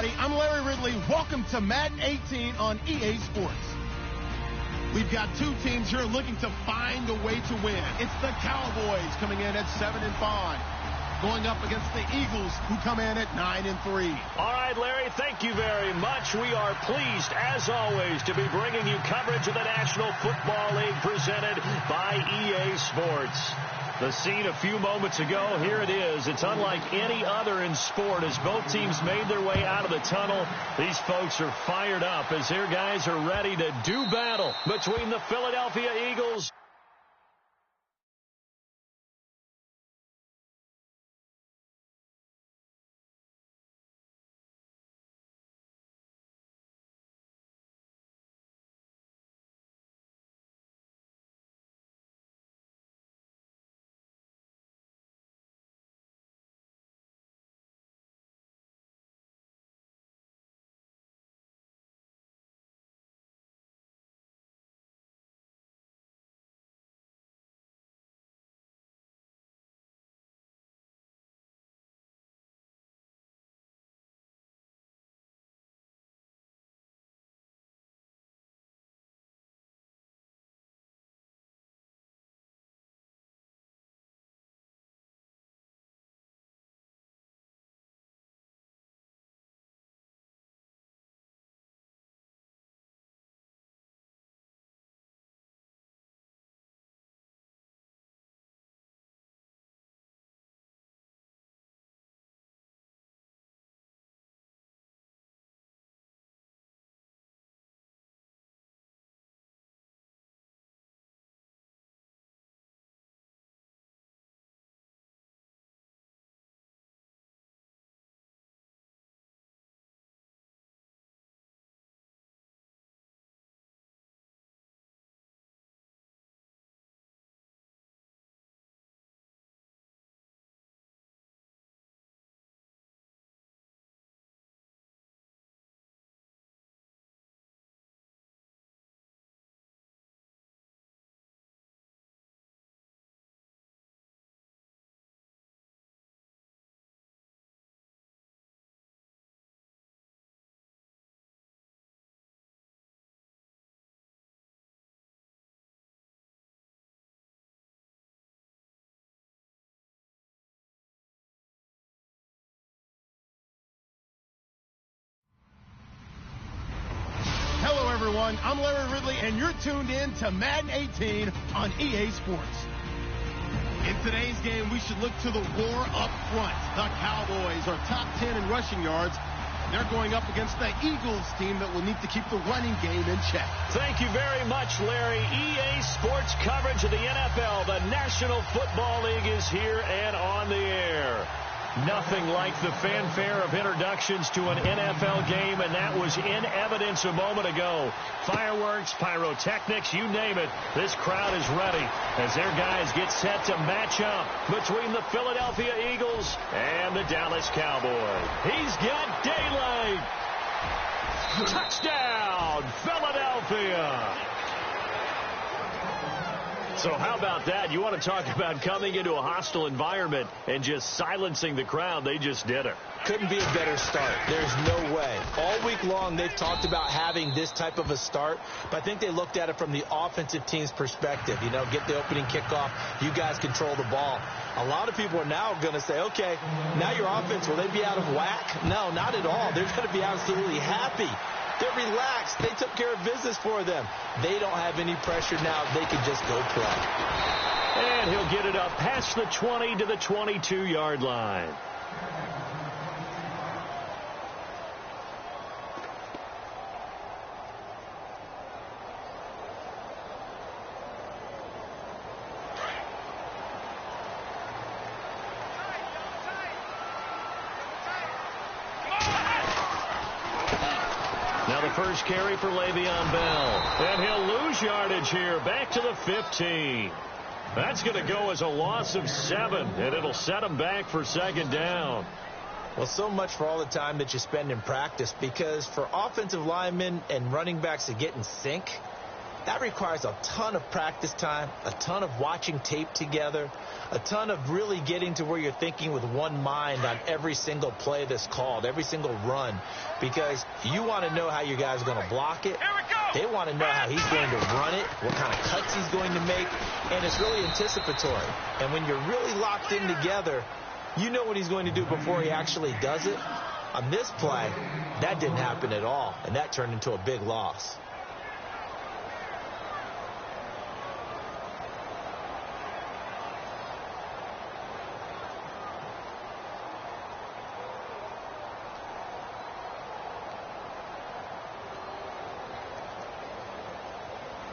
everybody. I'm Larry Ridley. Welcome to Madden 18 on EA Sports. We've got two teams here looking to find a way to win. It's the Cowboys coming in at 7-5, going up against the Eagles, who come in at 9-3. All right, Larry, thank you very much. We are pleased, as always, to be bringing you coverage of the National Football League presented by EA Sports. The scene a few moments ago, here it is. It's unlike any other in sport as both teams made their way out of the tunnel. These folks are fired up as their guys are ready to do battle between the Philadelphia Eagles. Everyone, I'm Larry Ridley, and you're tuned in to Madden 18 on EA Sports. In today's game, we should look to the war up front. The Cowboys are top 10 in rushing yards. They're going up against the Eagles team that will need to keep the running game in check. Thank you very much, Larry. EA Sports coverage of the NFL. The National Football League is here and on the air. Nothing like the fanfare of introductions to an NFL game, and that was in evidence a moment ago. Fireworks, pyrotechnics, you name it. This crowd is ready as their guys get set to match up between the Philadelphia Eagles and the Dallas Cowboys. He's got daylight. Touchdown, Philadelphia. So how about that? You want to talk about coming into a hostile environment and just silencing the crowd. They just did it. Couldn't be a better start. There's no way. All week long, they've talked about having this type of a start, but I think they looked at it from the offensive team's perspective. You know, get the opening kickoff. You guys control the ball. A lot of people are now going to say, okay, now your offense, will they be out of whack? No, not at all. They're going to be absolutely happy. They're relaxed. They took care of business for them. They don't have any pressure now. They can just go play. And he'll get it up past the 20 to the 22-yard line. Now the first carry for Le'Veon Bell. And he'll lose yardage here. Back to the 15. That's going to go as a loss of 7, and it'll set him back for second down. Well, so much for all the time that you spend in practice, because for offensive linemen and running backs to get in sync, that requires a ton of practice time, a ton of watching tape together, a ton of really getting to where you're thinking with one mind on every single play that's called, every single run, because you want to know how you guys are going to block it. They want to know how he's going to run it, what kind of cuts he's going to make, and it's really anticipatory. And when you're really locked in together, you know what he's going to do before he actually does it. On this play, that didn't happen at all, and that turned into a big loss.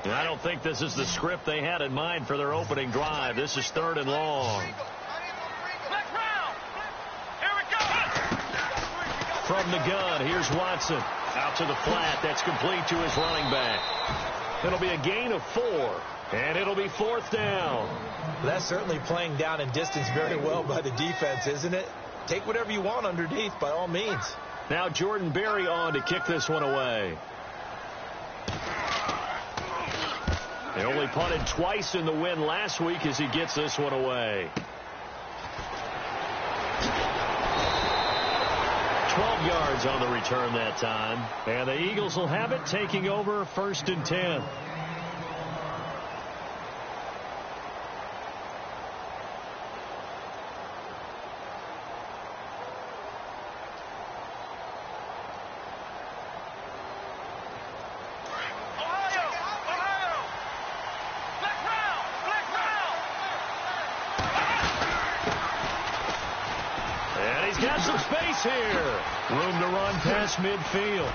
I don't think this is the script they had in mind for their opening drive. This is 3rd and long. From the gun, here's Watson. Out to the flat. That's complete to his running back. It'll be a gain of 4, and it'll be 4th down. That's certainly playing down in distance very well by the defense, isn't it? Take whatever you want underneath, by all means. Now Jordan Berry on to kick this one away. They only punted twice in the win last week as he gets this one away. 12 yards on the return that time. And the Eagles will have it, taking over 1st and 10. Got some space here. Room to run past midfield.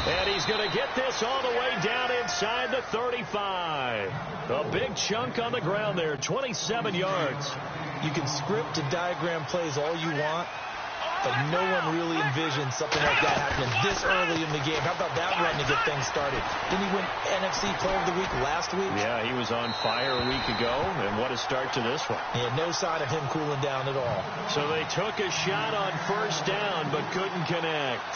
And he's going to get this all the way down inside the 35. A big chunk on the ground there, 27 yards. You can script and diagram plays all you want, but no one really envisions something like that happening this early in the game. How about that run to get things started? Didn't he win NFC Player of the Week last week? Yeah, he was on fire a week ago, and what a start to this one. Yeah, no sign of him cooling down at all. So they took a shot on 1st down, but couldn't connect.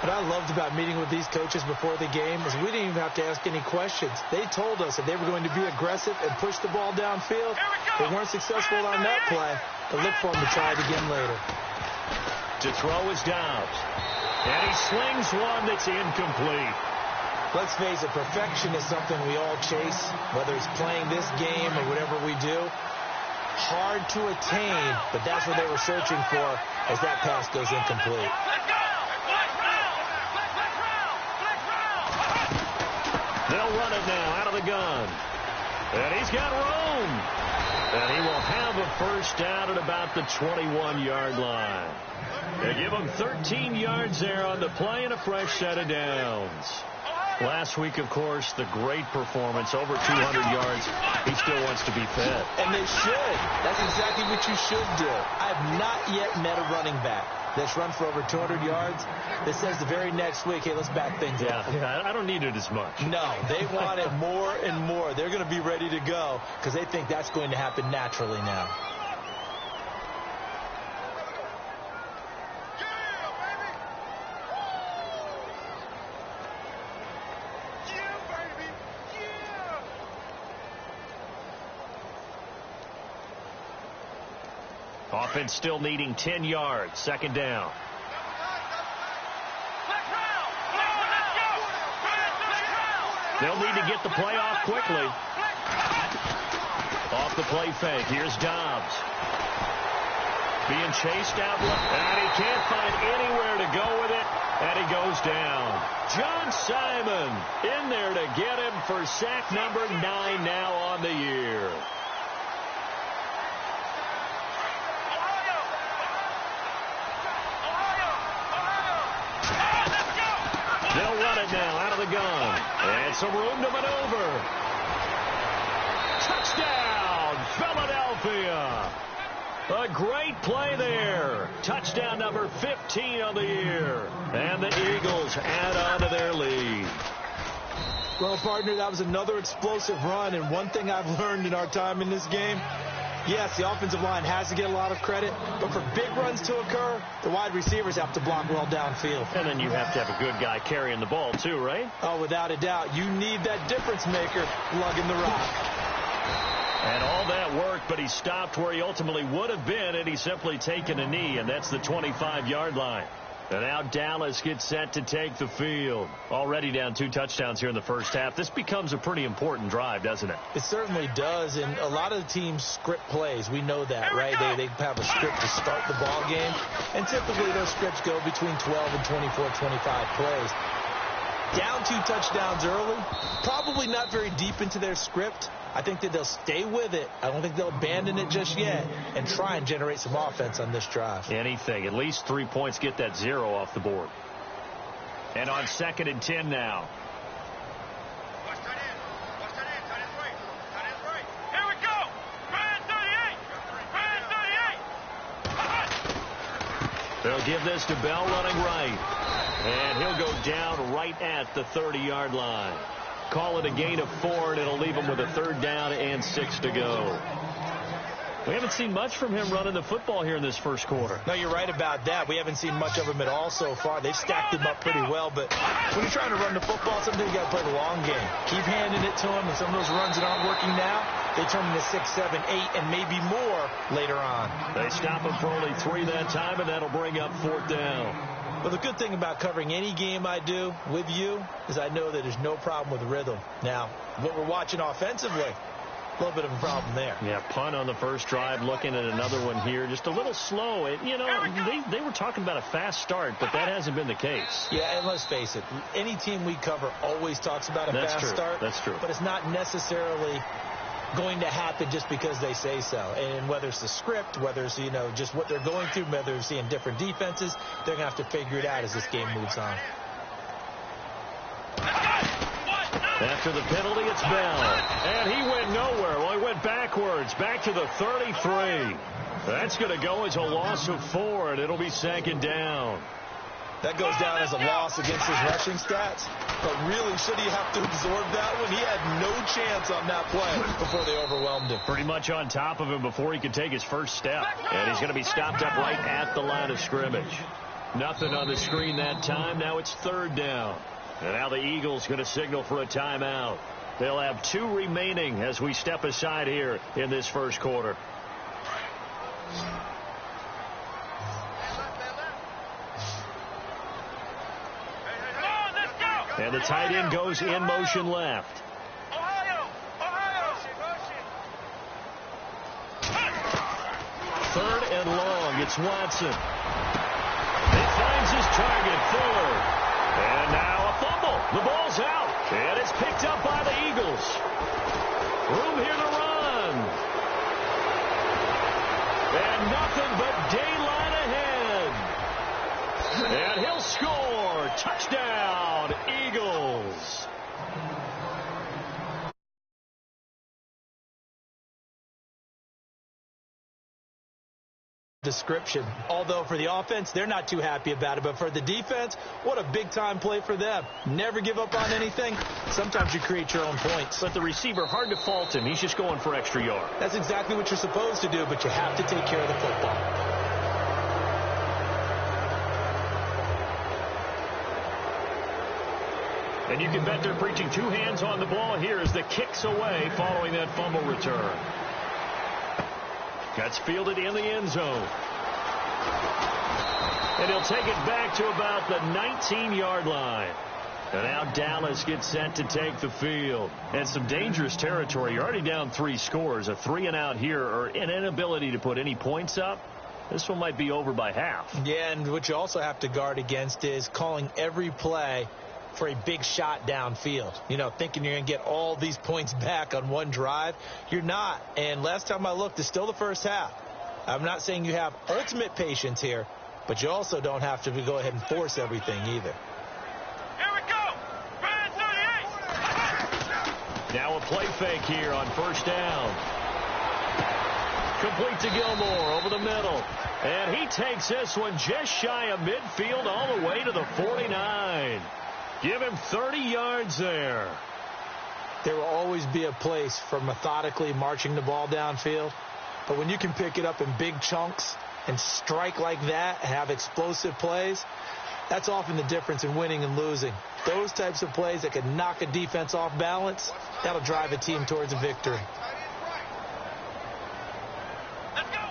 What I loved about meeting with these coaches before the game is we didn't even have to ask any questions. They told us that they were going to be aggressive and push the ball downfield. They weren't successful on that play, but look for them to try it again later. To throw is Dobbs. And he slings one that's incomplete. Let's face it, perfection is something we all chase, whether it's playing this game or whatever we do. Hard to attain, but that's what they were searching for as that pass goes incomplete. They'll run it now out of the gun. And he's got room. And he will have a 1st down at about the 21-yard line. They give him 13 yards there on the play and a fresh set of downs. Last week, of course, the great performance, over 200 yards. He still wants to be fed. And they should. That's exactly what you should do. I have not yet met a running back that's run for over 200 yards that says the very next week, hey, let's back things up. Yeah, I don't need it as much. No, they want it more and more. They're going to be ready to go because they think that's going to happen naturally now. Offense still needing 10 yards. 2nd down. They'll need to get the play off quickly. Off the play fake. Here's Dobbs. Being chased out. And he can't find anywhere to go with it. And he goes down. John Simon in there to get him for sack number 9 now on the year. They'll run it now out of the gun. And some room to maneuver. Touchdown, Philadelphia. A great play there. Touchdown number 15 on the year. And the Eagles add on to their lead. Well, partner, that was another explosive run. And one thing I've learned in our time in this game, Yes, the offensive line has to get a lot of credit, but for big runs to occur, the wide receivers have to block well downfield. And then you have to have a good guy carrying the ball too, right? Oh, without a doubt. You need that difference maker lugging the rock. And all that work, but he stopped where he ultimately would have been, and he's simply taken a knee, and that's the 25-yard line. And now Dallas gets set to take the field. Already down 2 touchdowns here in the first half. This becomes a pretty important drive, doesn't it? It certainly does, and a lot of the teams script plays. We know that, right? They have a script to start the ball game, and typically those scripts go between 12 and 24, 25 plays. Down 2 touchdowns early, probably not very deep into their script. I think that they'll stay with it. I don't think they'll abandon it just yet and try and generate some offense on this drive. Anything. At least 3 points, get that 0 off the board. And on 2nd and 10 now. Here we go. Brand 38. They'll give this to Bell running right. And he'll go down right at the 30-yard line. Call it a gain of 4, and it'll leave him with a 3rd down and 6 to go. We haven't seen much from him running the football here in this first quarter. No, you're right about that. We haven't seen much of him at all so far. They've stacked him up pretty well, but when you're trying to run the football, sometimes you got to play the long game. Keep handing it to him, and some of those runs that aren't working now, they turn into 6, 7, 8, and maybe more later on. They stop him for only 3 that time, and that'll bring up 4th down. Well, the good thing about covering any game I do with you is I know that there's no problem with rhythm. Now, what we're watching offensively, a little bit of a problem there. Yeah, punt on the first drive, looking at another one here. Just a little slow. You know, they were talking about a fast start, but that hasn't been the case. Yeah, and let's face it, any team we cover always talks about a fast start. That's true. But it's not necessarily going to happen just because they say so. And whether it's the script, whether it's, you know, just what they're going through, whether they're seeing different defenses, they're going to have to figure it out as this game moves on. After the penalty, it's Bell. And he went nowhere. Well, he went backwards, back to the 33. That's going to go as a loss of 4, and it'll be 2nd down. That goes down as a loss against his rushing stats. But really, should he have to absorb that one? He had no chance on that play before they overwhelmed him. Pretty much on top of him before he could take his first step. And he's going to be stopped up right at the line of scrimmage. Nothing on the screen that time. Now it's 3rd down. And now the Eagles going to signal for a timeout. They'll have 2 remaining as we step aside here in this first quarter. And the tight end goes in motion left. Third and long. It's Watson. He finds his target, Fuller. And now a fumble. The ball's out. And it's picked up by the Eagles. Room here to run. And nothing but daylight ahead. And he'll score. Touchdown, Eagles. Description. Although for the offense, they're not too happy about it. But for the defense, what a big-time play for them. Never give up on anything. Sometimes you create your own points. But the receiver, hard to fault him. He's just going for extra yard. That's exactly what you're supposed to do, but you have to take care of the football. And you can bet they're preaching 2 hands on the ball here as the kick's away following that fumble return. That's fielded in the end zone. And he'll take it back to about the 19-yard line. And now Dallas gets set to take the field. And some dangerous territory. You're already down 3 scores. A 3-and-out here, or an inability to put any points up. This one might be over by half. Yeah, and what you also have to guard against is calling every play for a big shot downfield. You know, thinking you're going to get all these points back on one drive. You're not. And last time I looked, it's still the first half. I'm not saying you have ultimate patience here, but you also don't have to go ahead and force everything either. Here we go. Brand 38. Now a play fake here on 1st down. Complete to Gilmore over the middle. And he takes this one just shy of midfield all the way to the 49. Give him 30 yards there. There will always be a place for methodically marching the ball downfield, But when you can pick it up in big chunks and strike like that and have explosive plays, that's often the difference in winning and losing. Those types of plays that can knock a defense off balance, that'll drive a team towards a victory. Let's go.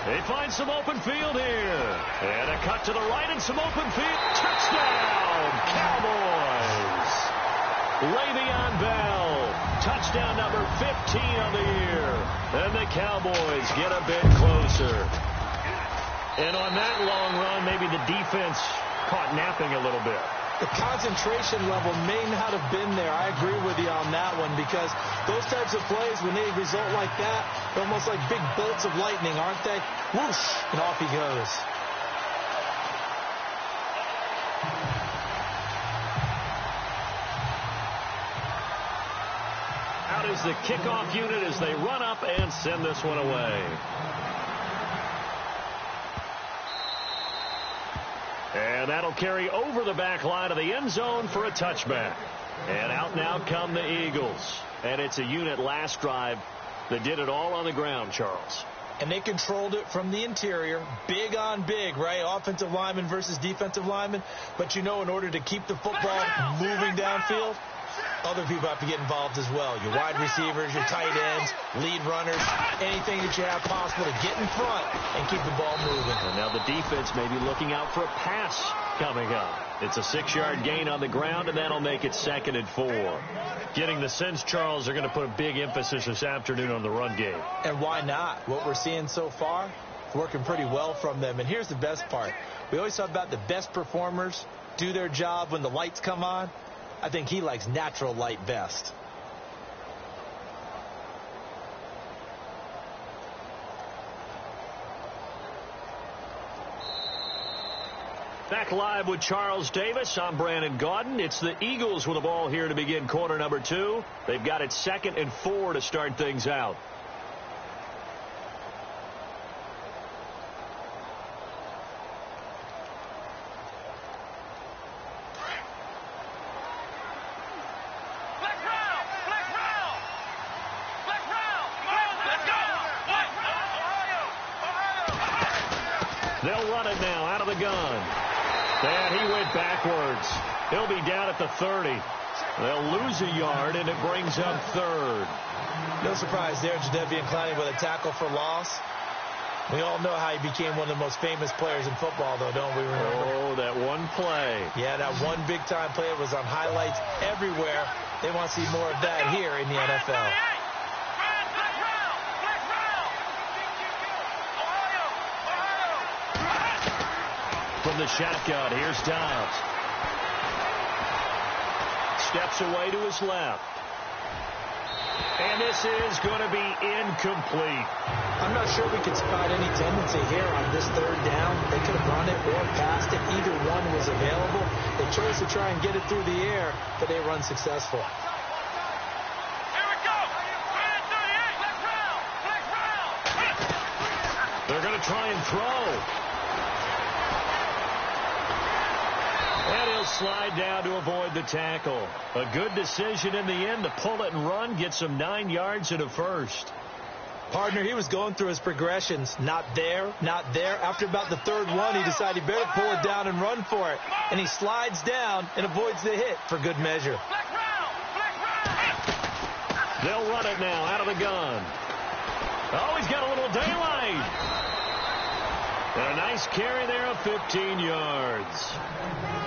They find some open field here. And a cut to the right and some open field. Touchdown, Cowboys. Le'Veon Bell, touchdown number 15 on the year. And the Cowboys get a bit closer. And on that long run, maybe the defense caught napping a little bit. The concentration level may not have been there. I agree with you on that one, because those types of plays, when they result like that, they're almost like big bolts of lightning, aren't they? Whoosh, and off he goes. Out is the kickoff unit as they run up and send this one away. And that'll carry over the back line of the end zone for a touchback. And out now come the Eagles. And it's a unit last drive that did it all on the ground, Charles. And they controlled it from the interior, big on big, right? Offensive lineman versus defensive lineman. But you know, in order to keep the football moving downfield, other people have to get involved as well. Your wide receivers, your tight ends, lead runners, anything that you have possible to get in front and keep the ball moving. And now the defense may be looking out for a pass coming up. It's a 6-yard gain on the ground, and that'll make it 2nd and 4. Getting the sense, Charles, they're going to put a big emphasis this afternoon on the run game. And why not? What we're seeing so far, it's working pretty well from them. And here's the best part. We always talk about the best performers do their job when the lights come on. I think he likes natural light best. Back live with Charles Davis. I'm Brandon Gaudin. It's the Eagles with the ball here to begin quarter number 2. They've got it 2nd and 4 to start things out. They'll run it now out of the gun. And he went backwards. He'll be down at the 30. They'll lose a yard, and it brings up 3rd. No surprise there, Jadeveon Clowney with a tackle for loss. We all know how he became one of the most famous players in football, though, don't we? Remember? Oh, that one play. Yeah, that one big-time play was on highlights everywhere. They want to see more of that here in the NFL. From the shotgun, here's Dobbs. Steps away to his left. And this is going to be incomplete. I'm not sure we could spot any tendency here on this 3rd down. They could have run it or passed it. Either one was available. They chose to try and get it through the air, but they run successful. Here we go. 38. Let's round. They're going to try and throw. And he'll slide down to avoid the tackle. A good decision in the end to pull it and run, get some 9 yards and a first. Partner, he was going through his progressions. Not there, not there. After about the 3rd one, he decided he better pull it down and run for it. And he slides down and avoids the hit for good measure. They'll run it now out of the gun. Oh, he's got a little daylight. And a nice carry there of 15 yards.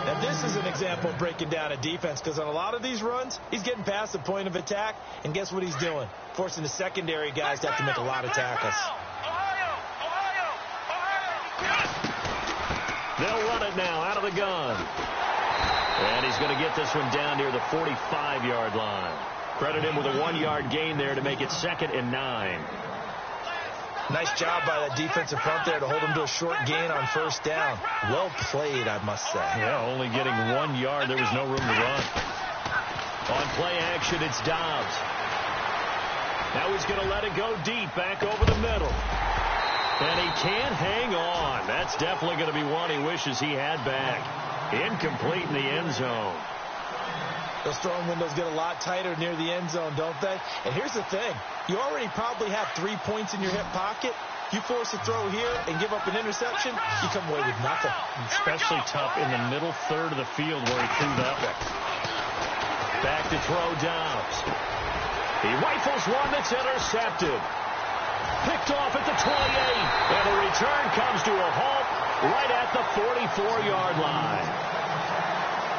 Now, this is an example of breaking down a defense, because on a lot of these runs, he's getting past the point of attack, and guess what he's doing? Forcing the secondary guys to have to make a lot of tackles. They'll run it now out of the gun. And he's going to get this one down near the 45-yard line. Credit him with a 1-yard gain there to make it 2nd and 9. Nice job by that defensive front there to hold him to a short gain on 1st down. Well played, I must say. Yeah, only getting 1 yard. There was no room to run. On play action, it's Dobbs. Now he's going to let it go deep, back over the middle. And he can't hang on. That's definitely going to be one he wishes he had back. Incomplete in the end zone. Those throwing windows get a lot tighter near the end zone, don't they? And here's the thing. You already probably have 3 points in your hip pocket. You force a throw here and give up an interception, you come away with nothing. Especially tough in the middle third of the field where he threw that. Back to throw Dobbs. He rifles one that's intercepted. Picked off at the 28. And the return comes to a halt right at the 44-yard line.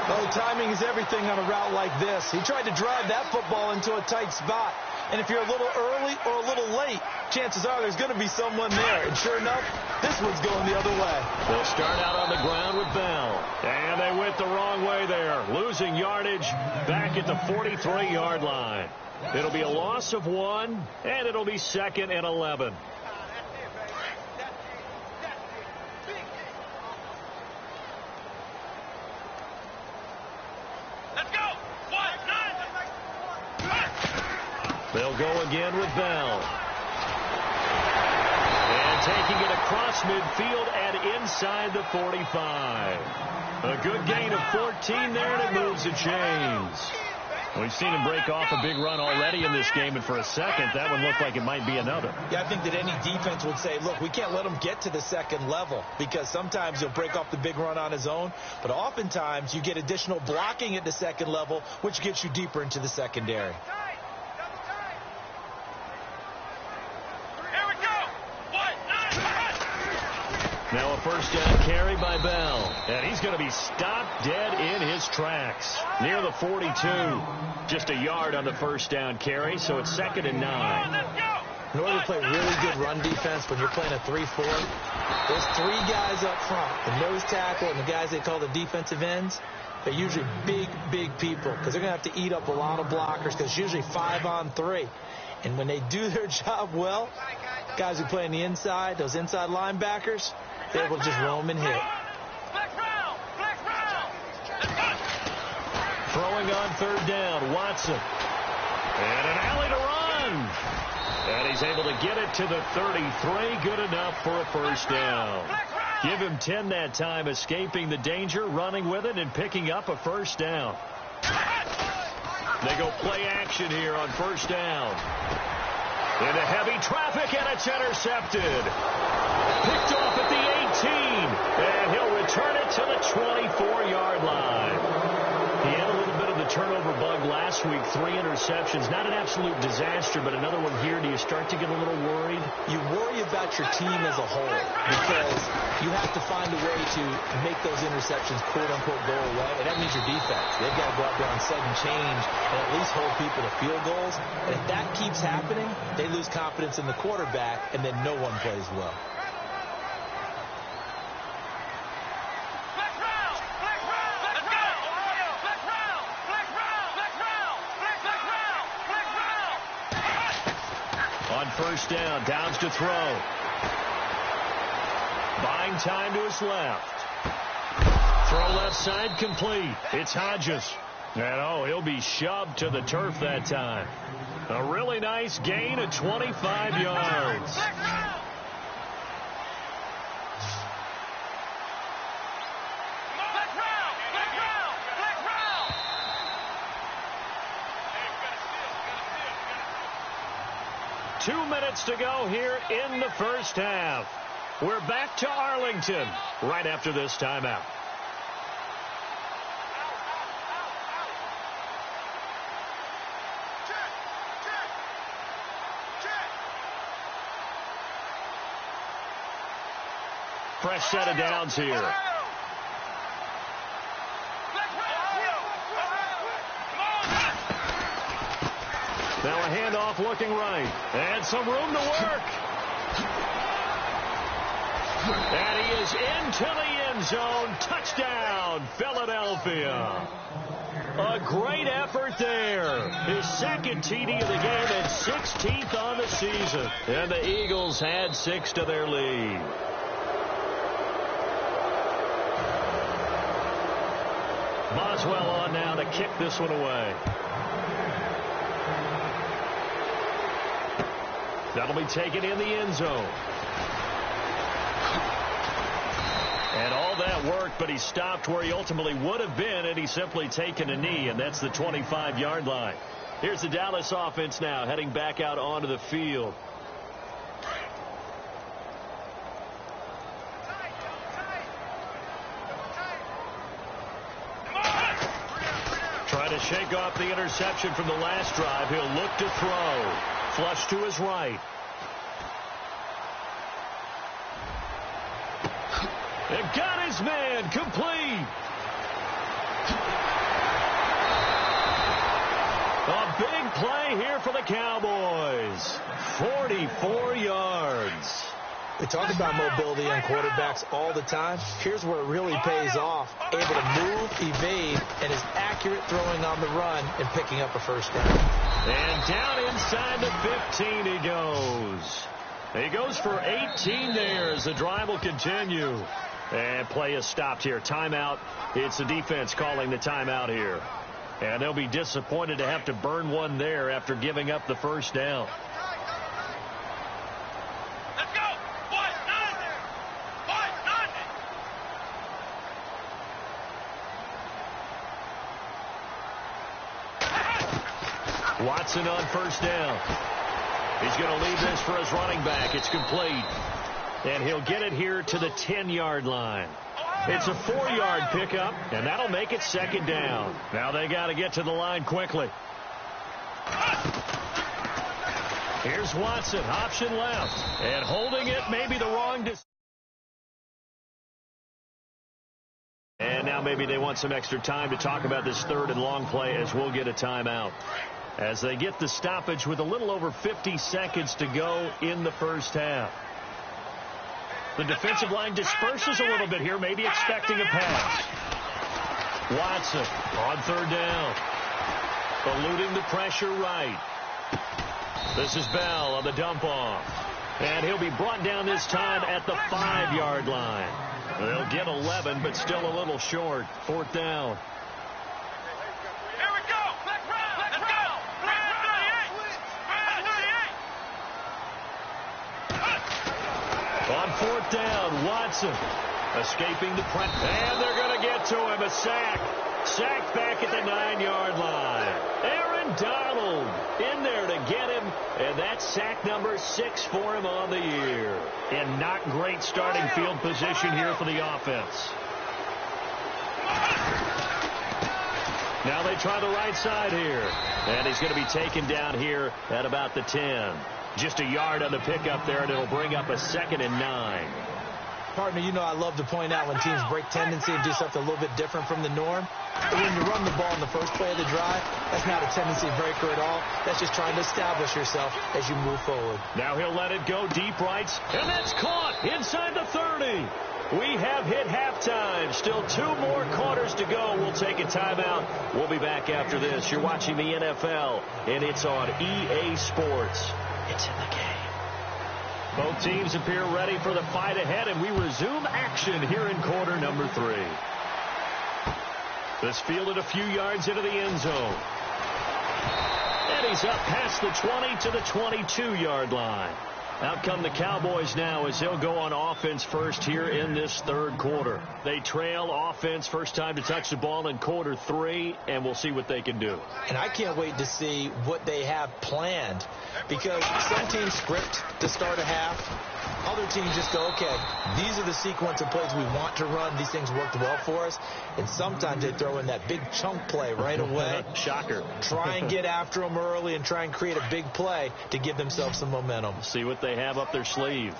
Oh, timing is everything on a route like this. He tried to drive that football into a tight spot. And if you're a little early or a little late, chances are there's going to be someone there. And sure enough, this one's going the other way. They'll start out on the ground with Bell. And they went the wrong way there, losing yardage back at the 43-yard line. It'll be a loss of 1, and it'll be 2nd and 11. They'll go again with Bell. And taking it across midfield and inside the 45. A good gain of 14 there, and it moves the chains. We've seen him break off a big run already in this game, and for a second, that one looked like it might be another. Yeah, I think that any defense would say, look, we can't let him get to the second level, because sometimes he'll break off the big run on his own, but oftentimes you get additional blocking at the second level, which gets you deeper into the secondary. Now a first down carry by Bell. And he's going to be stopped dead in his tracks near the 42. Just a yard on the first down carry, so it's 2nd and 9. In order to play really good run defense when you're playing a 3-4, there's 3 guys up front, the nose tackle and the guys they call the defensive ends. They're usually big, big people because they're going to have to eat up a lot of blockers because it's usually 5-on-3. And when they do their job well, guys who play on the inside, those inside linebackers, they're able to just roam and hit. Throwing on 3rd down, Watson. And an alley to run. And he's able to get it to the 33. Good enough for a first down. Give him 10 that time, escaping the danger, running with it, and picking up a first down. They go play action here on first down. Into heavy traffic, and it's intercepted. Picked off at the 18, and he'll return it to the 24-yard line. He had a little bit of the turnover bug last week, 3 interceptions. Not an absolute disaster, but another one here. Do you start to get a little worried? You worry about your team as a whole because you have to find a way to make those interceptions, quote-unquote, go away, and that means your defense. They've got to go out there on sudden change and at least hold people to field goals. And if that keeps happening, they lose confidence in the quarterback, and then no one plays well. First down, Downs to throw. Buying time to his left. Throw left side complete. It's Hodges. And he'll be shoved to the turf that time. A really nice gain of 25 yards. Two minutes to go here in the first half. We're back to Arlington right after this timeout. Fresh set of downs here. Now a handoff looking right. And some room to work. And he is into the end zone. Touchdown, Philadelphia. A great effort there. His second TD of the game and 16th on the season. And the Eagles had 6 to their lead. Boswell on now to kick this one away. That'll be taken in the end zone. And all that work, but he stopped where he ultimately would have been, and he's simply taken a knee, and that's the 25-yard line. Here's the Dallas offense now, heading back out onto the field. Trying to shake off the interception from the last drive. He'll look to throw. Flush to his right. And got his man complete. A big play here for the Cowboys. 44 yards. We talk about mobility on quarterbacks all the time. Here's where it really pays off. Able to move, evade, and is accurate throwing on the run and picking up a first down. And down inside the 15 he goes. He goes for 18 there as the drive will continue. And play is stopped here. Timeout. It's the defense calling the timeout here. And they'll be disappointed to have to burn one there after giving up the first down. Let's go. Boys, none. Boys, none. Watson on first down. He's going to leave this for his running back. It's complete. And he'll get it here to the 10-yard line. It's a 4-yard pickup, and that'll make it second down. Now they got to get to the line quickly. Here's Watson, option left. And holding it may be the wrong decision. And now maybe they want some extra time to talk about this third and long play as we'll get a timeout. As they get the stoppage with a little over 50 seconds to go in the first half. The defensive line disperses a little bit here, maybe expecting a pass. Watson on third down. Eluding the pressure right. This is Bell on the dump off. And he'll be brought down this time at the 5-yard line. They'll get 11, but still a little short. Fourth down. Here we go. Let's go. Brand 38. On fourth down, Watson escaping the press. And they're going to get to him. A sack. Sacked back at the 9-yard line. Aaron Donald in there to get him. And that's sack number 6 for him on the year. And not great starting field position here for the offense. Now they try the right side here. And he's going to be taken down here at about the 10. Just a yard on the pickup there, and it'll bring up a 2nd and 9. Partner, you know I love to point out when teams break tendency and do something a little bit different from the norm. But when you run the ball in the first play of the drive, that's not a tendency breaker at all. That's just trying to establish yourself as you move forward. Now he'll let it go deep right, and that's caught inside the 30. We have hit halftime. Still 2 more quarters to go. We'll take a timeout. We'll be back after this. You're watching the NFL, and it's on EA Sports. It's in the game. Both teams appear ready for the fight ahead, and we resume action here in quarter number 3. This fielded a few yards into the end zone. And he's up past the 20 to the 22-yard line. Out come the Cowboys now as they'll go on offense first here in this third quarter. They trail offense first time to touch the ball in quarter 3, and we'll see what they can do. And I can't wait to see what they have planned, because some teams script to start a half. Other teams just go, okay, these are the sequence of plays we want to run. These things worked well for us. And sometimes they throw in that big chunk play right away. Shocker. Try and get after them early and try and create a big play to give themselves some momentum. See what they have up their sleeve.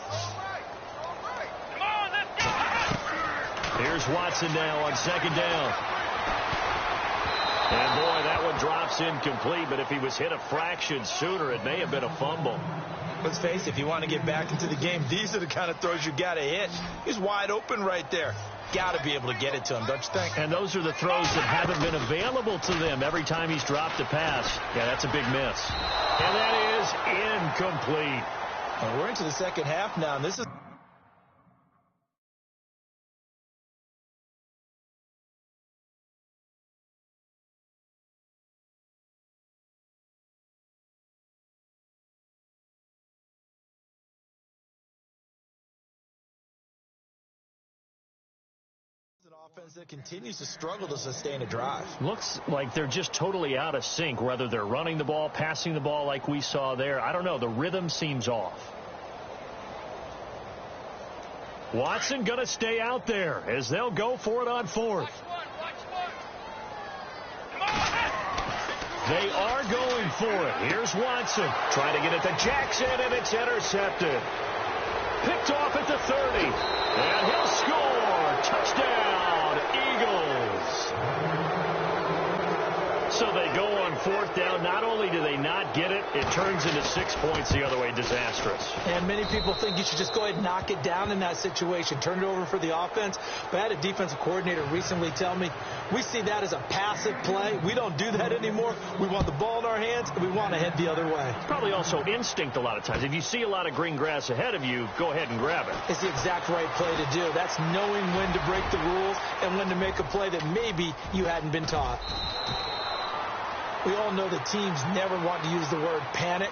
Come on, let's go. Here's Watson now on second down. And boy, that one drops incomplete, but if he was hit a fraction sooner, it may have been a fumble. Let's face it, if you want to get back into the game, these are the kind of throws you got to hit. He's wide open right there. Got to be able to get it to him, don't you think? And those are the throws that haven't been available to them every time he's dropped a pass. Yeah, that's a big miss. And that is incomplete. Well, we're into the second half now, and this is offense that continues to struggle to sustain a drive. Looks like they're just totally out of sync, whether they're running the ball, passing the ball like we saw there. I don't know. The rhythm seems off. Watson going to stay out there as they'll go for it on fourth. They are going for it. Here's Watson trying to get it to Jackson, and it's intercepted. Picked off at the 30, and he'll score. Touchdown, Eagles. So they go on fourth down. Not only do they not get it, it turns into 6 points the other way. Disastrous. And many people think you should just go ahead and knock it down in that situation. Turn it over for the offense. But I had a defensive coordinator recently tell me, we see that as a passive play. We don't do that anymore. We want the ball in our hands, and we want to head the other way. It's probably also instinct a lot of times. If you see a lot of green grass ahead of you, go ahead and grab it. It's the exact right play to do. That's knowing when to break the rules and when to make a play that maybe you hadn't been taught. We all know that teams never want to use the word panic,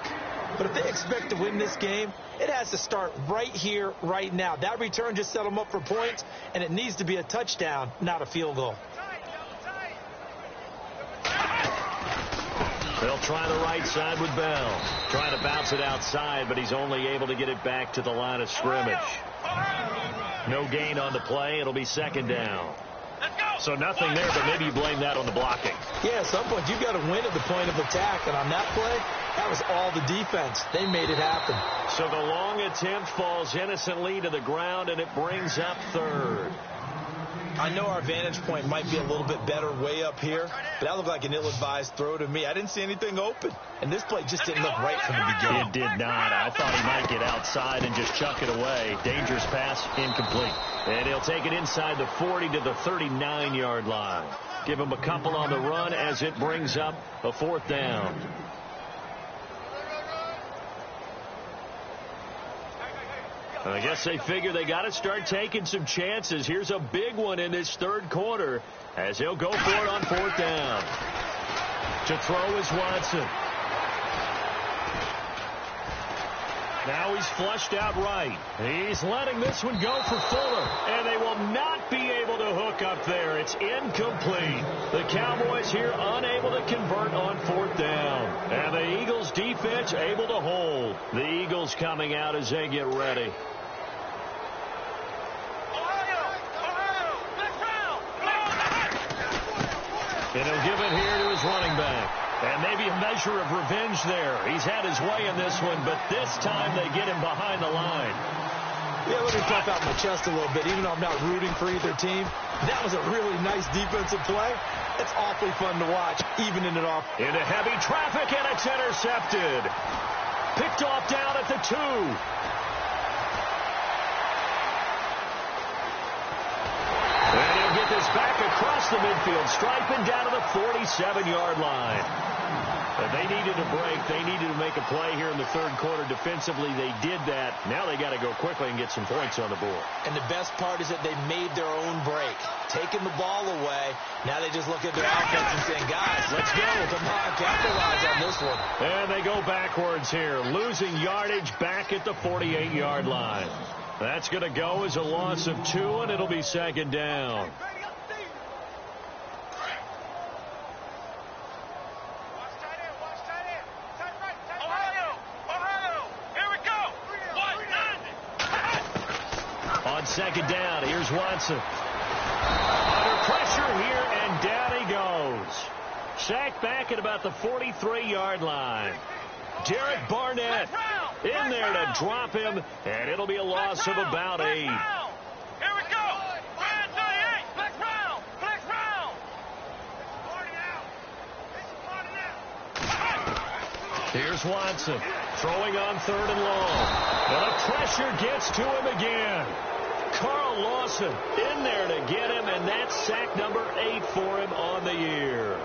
but if they expect to win this game, it has to start right here, right now. That return just set them up for points, and it needs to be a touchdown, not a field goal. They'll try the right side with Bell. Trying to bounce it outside, but he's only able to get it back to the line of scrimmage. No gain on the play. It'll be second down. So nothing there, but maybe you blame that on the blocking. Yeah, at some point, you've got to win at the point of attack. And on that play, that was all the defense. They made it happen. So the long attempt falls innocently to the ground, and it brings up third. I know our vantage point might be a little bit better way up here, but that looked like an ill-advised throw to me. I didn't see anything open. And this play just didn't look right from the beginning. It did not. I thought he might get outside and just chuck it away. Dangerous pass, incomplete. And he'll take it inside the 40 to the 39-yard line. Give him a couple on the run as it brings up a fourth down. I guess they figure they got to start taking some chances. Here's a big one in this third quarter as he'll go for it on fourth down. To throw is Watson. Now he's flushed out right. He's letting this one go for Fuller, and they will not be able to hook up there. It's incomplete. The Cowboys here unable to convert on fourth down. And the Eagles defense able to hold. The Eagles coming out as they get ready. And he'll give it here to his running back. And maybe a measure of revenge there. He's had his way in this one, but this time they get him behind the line. Yeah, let me puff out my chest a little bit, even though I'm not rooting for either team. That was a really nice defensive play. It's awfully fun to watch, even in it off. Into heavy traffic, and it's intercepted. Picked off down at the 2. And he'll get this back across the midfield stripe and down to the 47-yard line. They needed a break. They needed to make a play here in the third quarter. Defensively, they did that. Now they got to go quickly and get some points on the board. And the best part is that they made their own break, taking the ball away. Now they just look at their offense and saying, guys, let's go. Come on, capitalize on this one. And they go backwards here, losing yardage back at the 48-yard line. That's going to go as a loss of 2, and it'll be second down. On second down, here's Watson. Under pressure here, and down he goes. Sacked back at about the 43-yard line. Derek Barnett in there to drop him, and it'll be a loss of about 8. Here we go. 38. Flex round. Flex round. Here's Watson throwing on third and long. And the pressure gets to him again. Carl Lawson in there to get him, and that's sack number 8 for him on the year.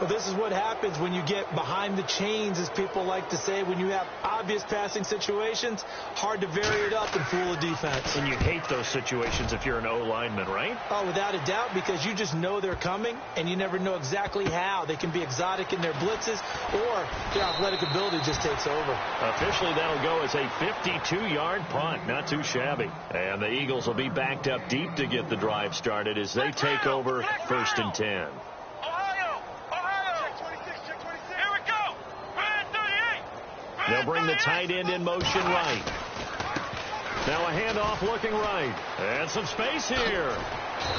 Well, this is what happens when you get behind the chains, as people like to say. When you have obvious passing situations, hard to vary it up and fool a defense. And you hate those situations if you're an O-lineman, right? Oh, without a doubt, because you just know they're coming, and you never know exactly how. They can be exotic in their blitzes, or their athletic ability just takes over. Officially, that'll go as a 52-yard punt. Not too shabby. And the Eagles will be backed up deep to get the drive started as they take over 1st and 10. They'll bring the tight end in motion right. Now a handoff looking right. And some space here.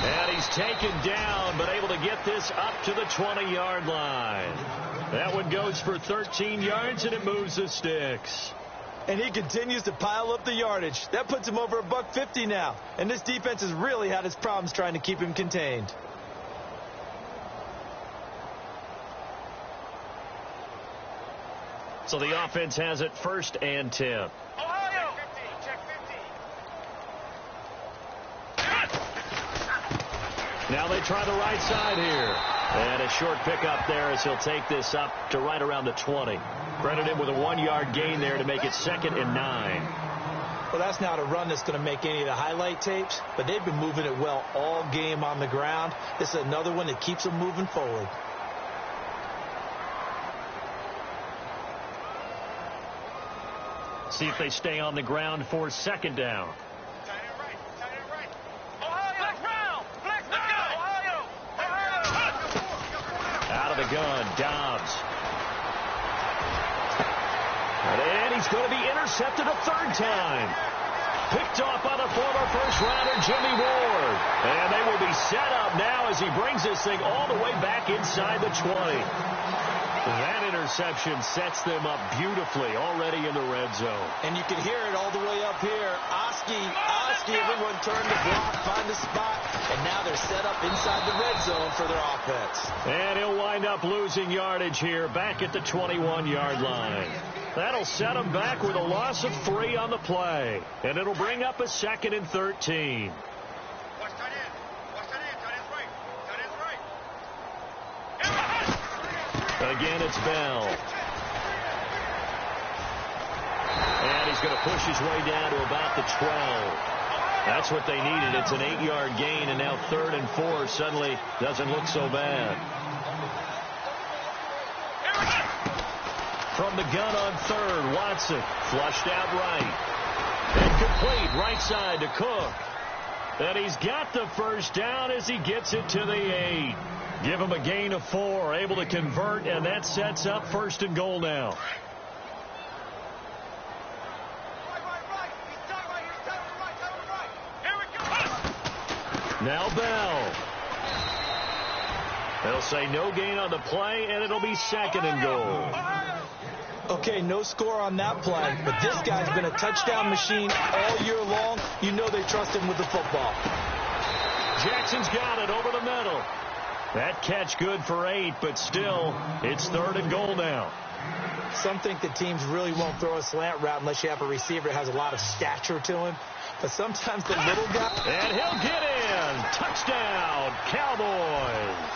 And he's taken down, but able to get this up to the 20-yard line. That one goes for 13 yards, and it moves the sticks. And he continues to pile up the yardage. That puts him over $150 now. And this defense has really had its problems trying to keep him contained. So the offense has it 1st and 10. Ohio! Check 50. Now they try the right side here. And a short pickup there as he'll take this up to right around the 20. Credit him with a 1-yard gain there to make it 2nd and 9. Well, that's not a run that's going to make any of the highlight tapes, but they've been moving it well all game on the ground. This is another one that keeps them moving forward. See if they stay on the ground for 2nd down. Tight end right. Ohio! Flex round! Flex round! Ohio! Out of the gun, Dobbs. And he's going to be intercepted a 3rd time. Picked off by the former first-rounder, Jimmy Ward. And they will be set up now as he brings this thing all the way back inside the 20. That interception sets them up beautifully already in the red zone. And you can hear it all the way up here. Oski, everyone turned to block, find a spot, and now they're set up inside the red zone for their offense. And he'll wind up losing yardage here back at the 21-yard line. That'll set him back with a loss of 3 on the play. And it'll bring up a 2nd and 13. Watch tight end. Tight end's right. Again, it's Bell. And he's going to push his way down to about the 12. That's what they needed. It's an 8-yard gain, and now 3rd and 4 suddenly doesn't look so bad. From the gun on 3rd, Watson flushed out right. And complete right side to Cook. And he's got the 1st down as he gets it to the 8. Give him a gain of 4, able to convert, and that sets up 1st and goal now. Now Bell. They'll say no gain on the play, and it'll be 2nd and goal. Okay, no score on that play, but this guy's been a touchdown machine all year long. You know they trust him with the football. Jackson's got it over the middle. That catch good for 8, but still, it's 3rd and goal now. Some think that teams really won't throw a slant route unless you have a receiver that has a lot of stature to him. But sometimes the little guy... And he'll get in. Touchdown, Cowboys.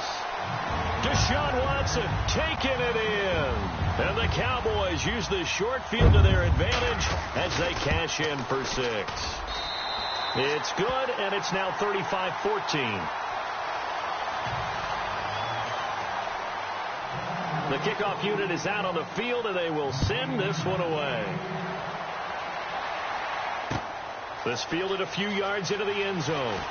Deshaun Watson taking it in. And the Cowboys use the short field to their advantage as they cash in for 6. It's good, and it's now 35-14. The kickoff unit is out on the field, and they will send this one away. This fielded a few yards into the end zone.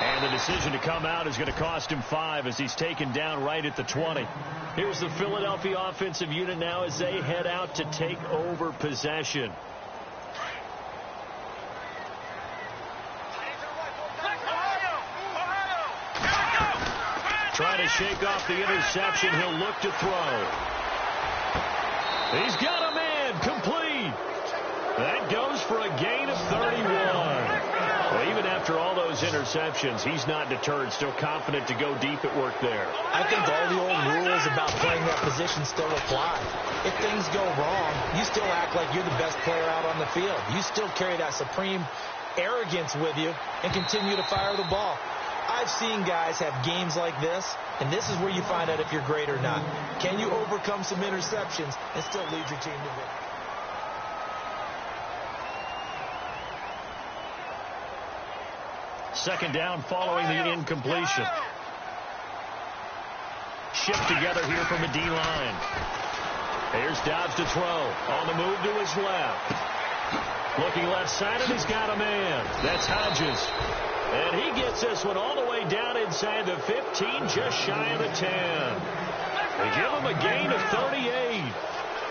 And the decision to come out is going to cost him 5 as he's taken down right at the 20. Here's the Philadelphia offensive unit now as they head out to take over possession. Trying to shake off the interception. He'll look to throw. He's got a man. Complete. That goes for a gain of 31. Well, even after all those interceptions, he's not deterred. Still confident to go deep at work there. I think all the old rules about playing that position still apply. If things go wrong, you still act like you're the best player out on the field. You still carry that supreme arrogance with you and continue to fire the ball. I've seen guys have games like this And this is where you find out if you're great or not. Can you overcome some interceptions and still lead your team to win? Second down following the incompletion. Shift together here from the D-line. Here's Dobbs to throw. On the move to his left. Looking left-sided, he's got a man. That's Hodges. And he gets this one all the way down inside the 15, just shy of the 10. They give him a gain of 38.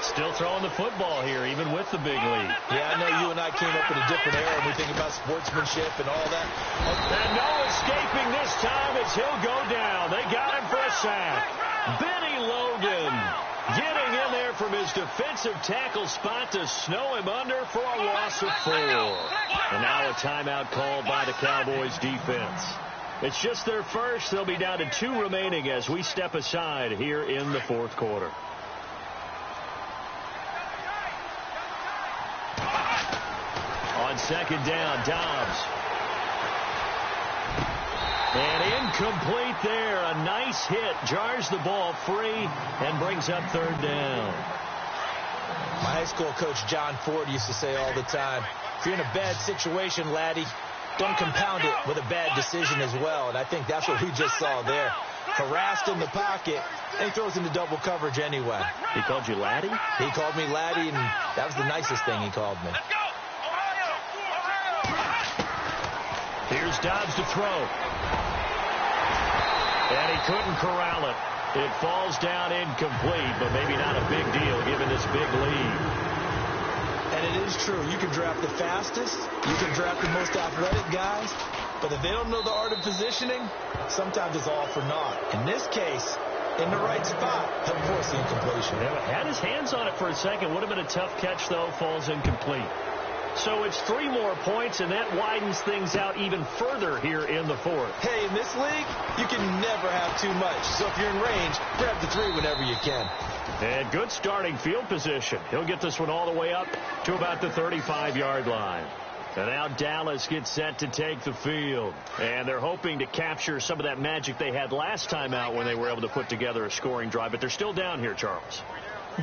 Still throwing the football here, even with the big lead. Yeah, I know you and I came up in a different era when we think about sportsmanship and all that. And no escaping this time as he'll go down. They got him for a sack. Benny Logan getting in there from his defensive tackle spot to snow him under for a loss of 4. And now a timeout called by the Cowboys defense. It's just their first. They'll be down to 2 remaining as we step aside here in the fourth quarter. On second down, Dobbs. And incomplete there. A nice hit. Jars the ball free and brings up third down. My high school coach, John Ford, used to say all the time, if you're in a bad situation, laddie, don't compound it with a bad decision as well. And I think that's what we just saw there. Harassed in the pocket, and he throws into double coverage anyway. He called you laddie? He called me laddie, and that was the nicest thing he called me. Here's Dobbs to throw. And he couldn't corral it. It falls down incomplete, but maybe not a big deal given this big lead. And it is true. You can draft the fastest. You can draft the most athletic guys. But if they don't know the art of positioning, sometimes it's all for naught. In this case, in the right spot, he'll force the incompletion. Yeah, had his hands on it for a second. Would have been a tough catch, though. Falls incomplete. So it's 3 more points, and that widens things out even further here in the fourth. Hey, in this league, you can never have too much. So if you're in range, grab the 3 whenever you can. And good starting field position. He'll get this one all the way up to about the 35-yard line. And now Dallas gets set to take the field. And they're hoping to capture some of that magic they had last time out when they were able to put together a scoring drive. But they're still down here, Charles.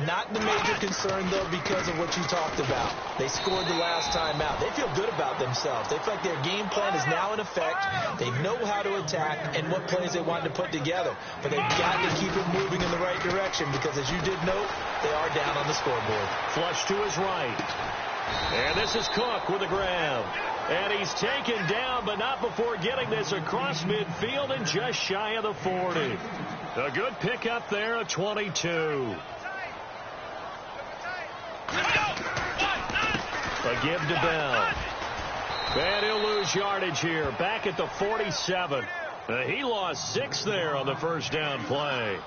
Not the major concern, though, because of what you talked about. They scored the last time out. They feel good about themselves. They feel like their game plan is now in effect. They know how to attack and what plays they want to put together. But they've got to keep it moving in the right direction because, as you did note, they are down on the scoreboard. Flush to his right. And this is Cook with a grab. And he's taken down, but not before getting this across midfield and just shy of the 40. A good pickup there at 22. A give to Bell. And he'll lose yardage here. Back at the 47. He lost 6 there on the first down play.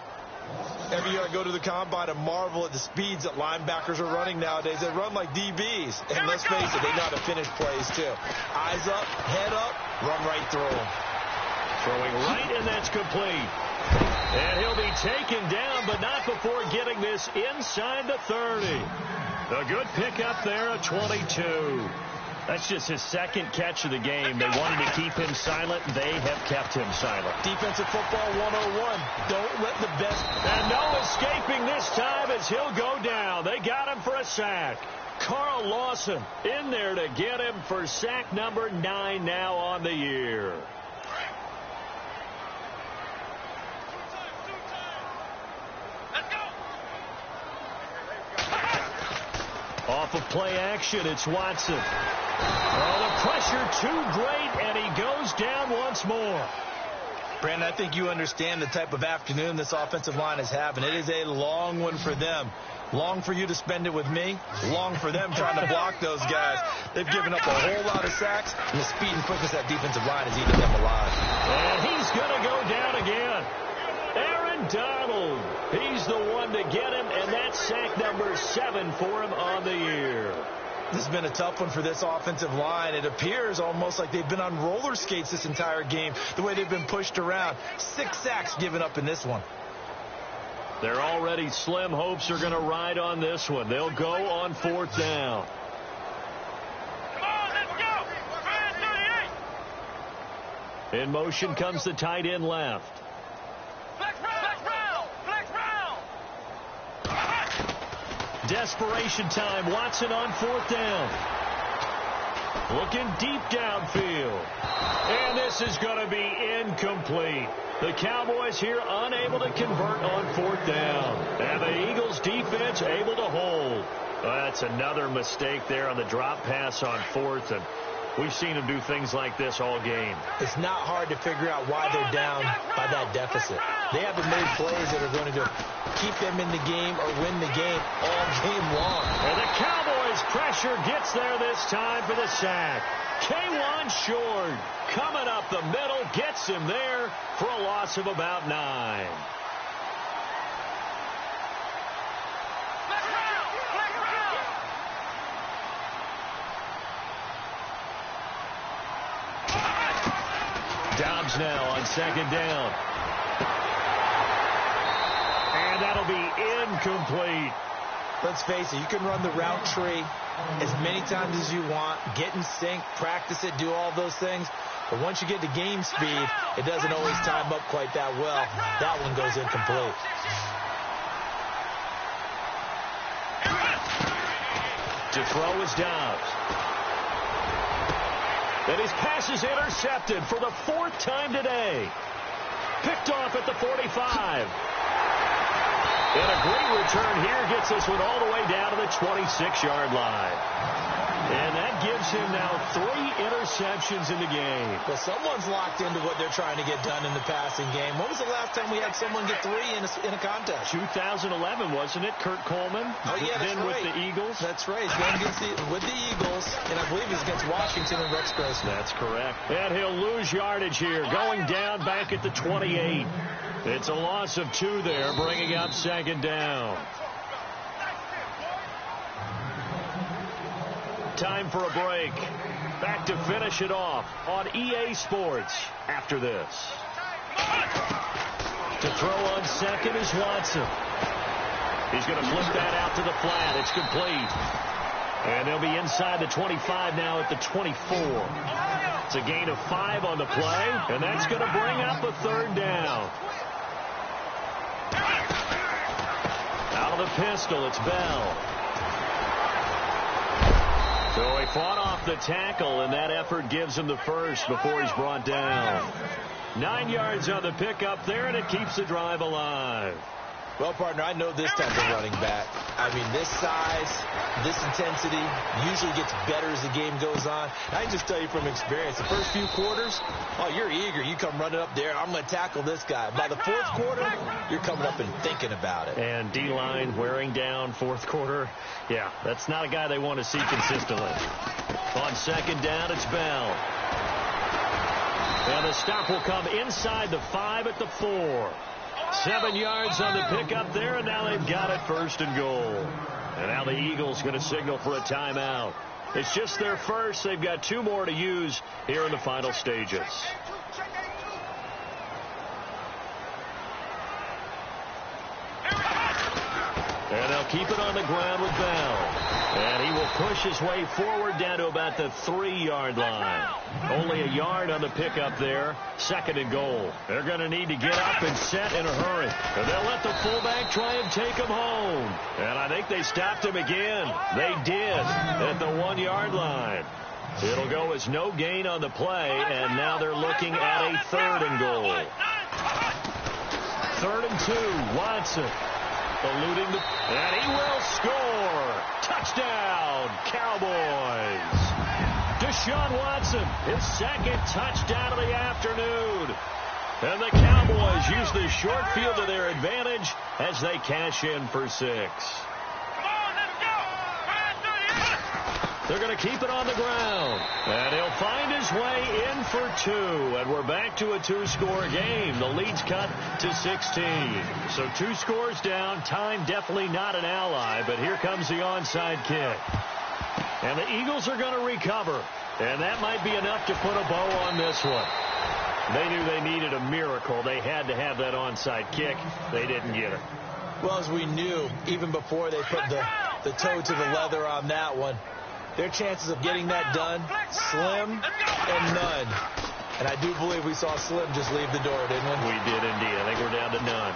Every year I go to the combine and marvel at the speeds that linebackers are running nowadays. They run like DBs. And let's face it, they know how to finish plays too. Eyes up, head up, run right through them. Throwing right, and that's complete. And he'll be taken down, but not before getting this inside the 30. A good pickup there at 22. That's just his second catch of the game. They wanted to keep him silent. They have kept him silent. Defensive football 101. Don't let the best. And no escaping this time as he'll go down. They got him for a sack. Carl Lawson in there to get him for sack number 9 now on the year. Off of play action, it's Watson. Oh, the pressure too great, and he goes down once more. Brandon, I think you understand the type of afternoon this offensive line is having. It is a long one for them. Long for you to spend it with me. Long for them trying to block those guys. They've given up a whole lot of sacks, and the speed and quickness of that defensive line is eating them alive. And he's going to go down again. Aaron Donald. He's the one to get him, and that's sack number 7 for him on the year. This has been a tough one for this offensive line. It appears almost like they've been on roller skates this entire game, the way they've been pushed around. 6 sacks given up in this one. Their already slim hopes are going to ride on this one. They'll go on 4th down. Come on, let's go. 38. In motion comes the tight end left. Flex Desperation time. Watson on 4th down. Looking deep downfield. And this is going to be incomplete. The Cowboys here unable to convert on 4th down. And the Eagles defense able to hold. That's another mistake there on the drop pass on 4th. And we've seen them do things like this all game. It's not hard to figure out why they're down by that deficit. They haven't made plays that are going to keep them in the game or win the game all game long. And the Cowboys pressure gets there this time for the sack. K1 short. Coming up the middle, gets him there for a loss of about 9. Dobbs now on 2nd down. And that'll be incomplete. Let's face it, you can run the route tree as many times as you want, get in sync, practice it, do all those things. But once you get to game speed, it doesn't always time up quite that well. That one goes incomplete. To throw is Dobbs. And his pass is intercepted for the 4th time today. Picked off at the 45. And a great return here gets this one all the way down to the 26-yard line. And that gives him now 3 interceptions in the game. Well, someone's locked into what they're trying to get done in the passing game. When was the last time we had someone get 3 in a contest? 2011, wasn't it? Kurt Coleman. Oh, yeah, that's then right. With the Eagles. That's right. With the Eagles, and I believe he's against Washington and Rex Grossman. That's correct. And he'll lose yardage here, going down back at the 28. It's a loss of 2 there, bringing up 2nd down. Time for a break. Back to finish it off on EA Sports after this. To throw on 2nd is Watson. He's going to flip that out to the flat. It's complete. And they'll be inside the 25 now at the 24. It's a gain of 5 on the play, and that's going to bring up a 3rd down. Out of the pistol, it's Bell. So he fought off the tackle, and that effort gives him the first before he's brought down. 9 yards on the pickup there, and it keeps the drive alive. Well, partner, I know this type of running back. I mean, this size, this intensity usually gets better as the game goes on. I can just tell you from experience, the first few quarters, oh, you're eager. You come running up there, I'm going to tackle this guy. By the 4th quarter, you're coming up and thinking about it. And D-line wearing down 4th quarter. Yeah, that's not a guy they want to see consistently. On 2nd down, it's Bell. And the stop will come inside the 5 at the 4. 7 yards on the pickup there, and now they've got it 1st and goal. And now the Eagles going to signal for a timeout. It's just their first. They've got 2 more to use here in the final stages. And they'll keep it on the ground with Bell. And he will push his way forward down to about the 3-yard line. Only a yard on the pickup there. 2nd and goal. They're going to need to get up and set in a hurry. And they'll let the fullback try and take him home. And I think they stopped him again. They did at the 1-yard line. It'll go as no gain on the play, and now they're looking at a 3rd and goal. 3rd and 2, Watson. Eluding the... And he will score. Touchdown, Cowboys. Deshaun Watson, his 2nd touchdown of the afternoon. And the Cowboys use the short field to their advantage as they cash in for 6. They're going to keep it on the ground. And he'll find his way in for 2. And we're back to a 2-score game. The lead's cut to 16. So 2 scores down. Time definitely not an ally. But here comes the onside kick. And the Eagles are going to recover. And that might be enough to put a bow on this one. They knew they needed a miracle. They had to have that onside kick. They didn't get it. Well, as we knew, even before they put the toe to the leather on that one, their chances of getting that done, slim and none. And I do believe we saw Slim just leave the door, didn't we? We did indeed. I think we're down to none.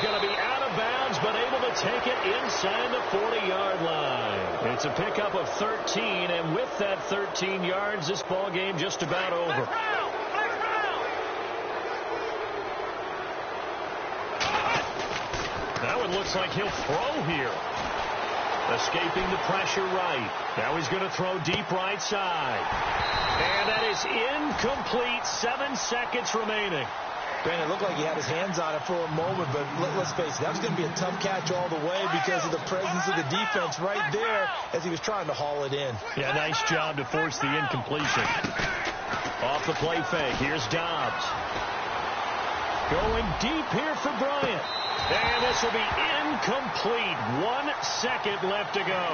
going to be out of bounds, but able to take it inside the 40-yard line. It's a pickup of 13, and with that 13 yards, this ball game just about over. Now it looks like he'll throw here. Escaping the pressure right. Now he's going to throw deep right side. And that is incomplete. 7 seconds remaining. Brandon, it looked like he had his hands on it for a moment, but let's face it, that was going to be a tough catch all the way because of the presence of the defense right there as he was trying to haul it in. Yeah, nice job to force the incompletion. Off the play fake. Here's Dobbs. Going deep here for Bryant. And this will be incomplete. 1 second left to go.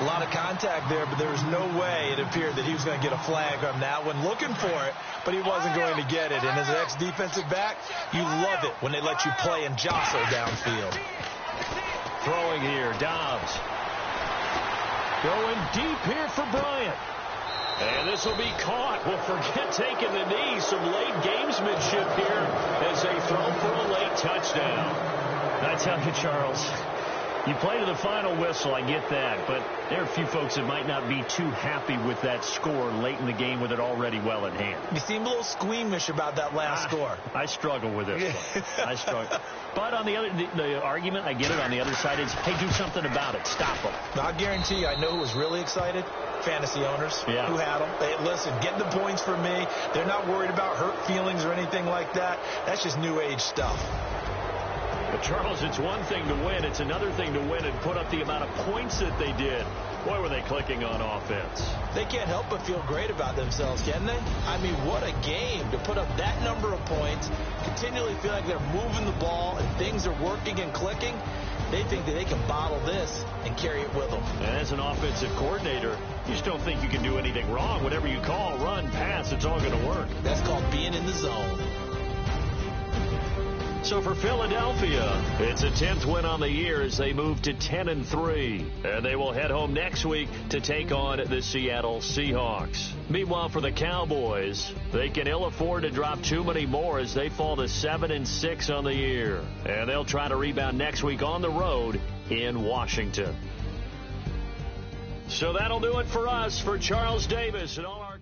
A lot of contact there, but there was no way it appeared that he was going to get a flag on that one. Looking for it, but he wasn't going to get it. And as an ex-defensive back, you love it when they let you play and jostle downfield. Throwing here, Dobbs. Going deep here for Bryant. And this will be caught. Well, forget taking the knee. Some late gamesmanship here as they throw for a late touchdown. I tell you, Charles, you play to the final whistle, I get that, but there are a few folks that might not be too happy with that score late in the game with it already well in hand. You seem a little squeamish about that last score. I struggle with this one. I struggle. But on the other, the argument, I get it, on the other side is, hey, do something about it. Stop them. Now, I guarantee you, I know who was really excited. Fantasy owners who had them. Hey, listen, get the points for me. They're not worried about hurt feelings or anything like that. That's just new age stuff. But, Charles, it's one thing to win. It's another thing to win and put up the amount of points that they did. Boy, were they clicking on offense. They can't help but feel great about themselves, can they? I mean, what a game to put up that number of points, continually feel like they're moving the ball and things are working and clicking. They think that they can bottle this and carry it with them. And as an offensive coordinator, you just don't think you can do anything wrong. Whatever you call, run, pass, it's all going to work. That's called being in the zone. So for Philadelphia, it's a 10th win on the year as they move to 10-3. And they will head home next week to take on the Seattle Seahawks. Meanwhile, for the Cowboys, they can ill afford to drop too many more as they fall to 7-6 on the year. And they'll try to rebound next week on the road in Washington. So that'll do it for us. For Charles Davis and all our